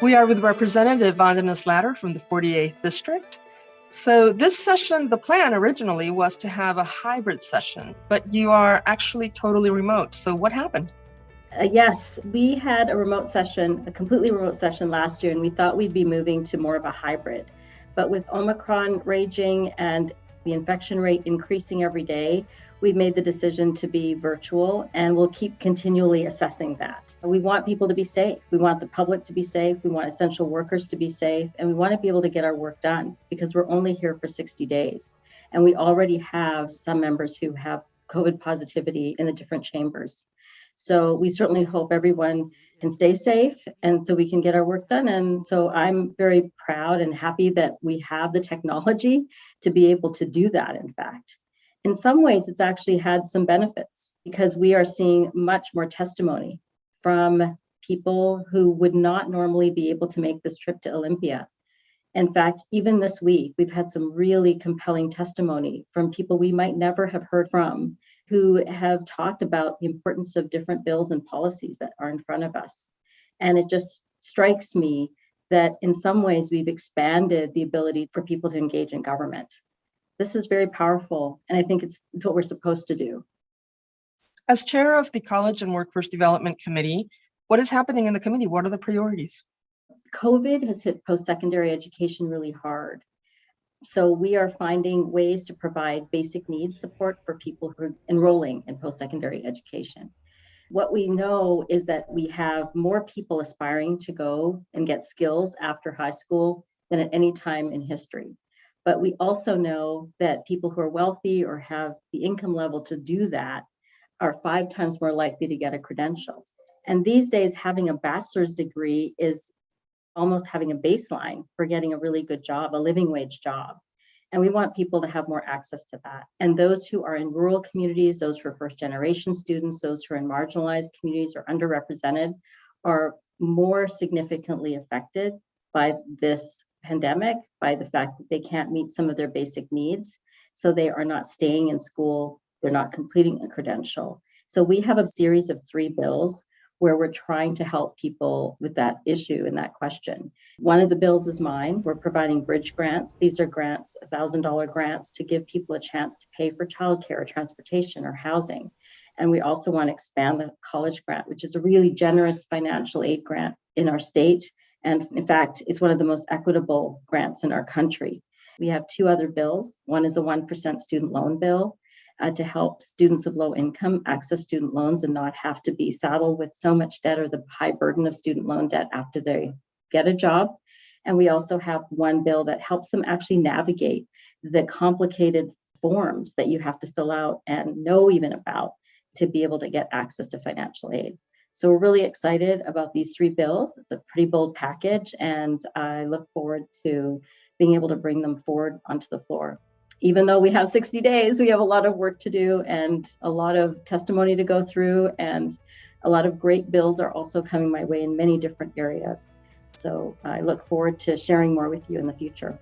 We are with Representative Vandana Slatter from the 48th District. So this session, the plan originally was to have a hybrid session, but you are actually totally remote. So what happened? Yes, we had a remote session, a completely remote session last year, and we thought we'd be moving to more of a hybrid. But with Omicron raging and the infection rate increasing every day, we've made the decision to be virtual, and we'll keep continually assessing that. We want people to be safe. We want the public to be safe. We want essential workers to be safe, and we want to be able to get our work done because we're only here for 60 days. And we already have some members who have COVID positivity in the different chambers. So we certainly hope everyone can stay safe and so we can get our work done. And so I'm very proud and happy that we have the technology to be able to do that, in fact. In some ways, it's actually had some benefits because we are seeing much more testimony from people who would not normally be able to make this trip to Olympia. In fact, even this week, we've had some really compelling testimony from people we might never have heard from who have talked about the importance of different bills and policies that are in front of us. And it just strikes me that in some ways we've expanded the ability for people to engage in government. This is very powerful, and I think it's what we're supposed to do. As chair of the College and Workforce Development Committee, what is happening in the committee? What are the priorities? COVID has hit post-secondary education really hard. So we are finding ways to provide basic needs support for people who are enrolling in post-secondary education. What we know is that we have more people aspiring to go and get skills after high school than at any time in history. But we also know that people who are wealthy or have the income level to do that are 5 times more likely to get a credential. And these days, having a bachelor's degree is almost having a baseline for getting a really good job, a living wage job. And we want people to have more access to that. And those who are in rural communities, those who are first generation students, those who are in marginalized communities or underrepresented are more significantly affected by this pandemic, by the fact that they can't meet some of their basic needs. So they are not staying in school, they're not completing a credential. So we have a series of 3 bills where we're trying to help people with that issue and that question. One of the bills is mine. We're providing bridge grants. These are grants, $1,000 grants to give people a chance to pay for childcare or transportation or housing. And we also want to expand the college grant, which is a really generous financial aid grant in our state. And in fact, it's one of the most equitable grants in our country. We have 2 other bills. One is a 1% student loan bill, to help students of low income access student loans and not have to be saddled with so much debt or the high burden of student loan debt after they get a job. And we also have one bill that helps them actually navigate the complicated forms that you have to fill out and know even about to be able to get access to financial aid. So we're really excited about these 3 bills. It's a pretty bold package, and I look forward to being able to bring them forward onto the floor. Even though we have 60 days, we have a lot of work to do and a lot of testimony to go through, and a lot of great bills are also coming my way in many different areas. So I look forward to sharing more with you in the future.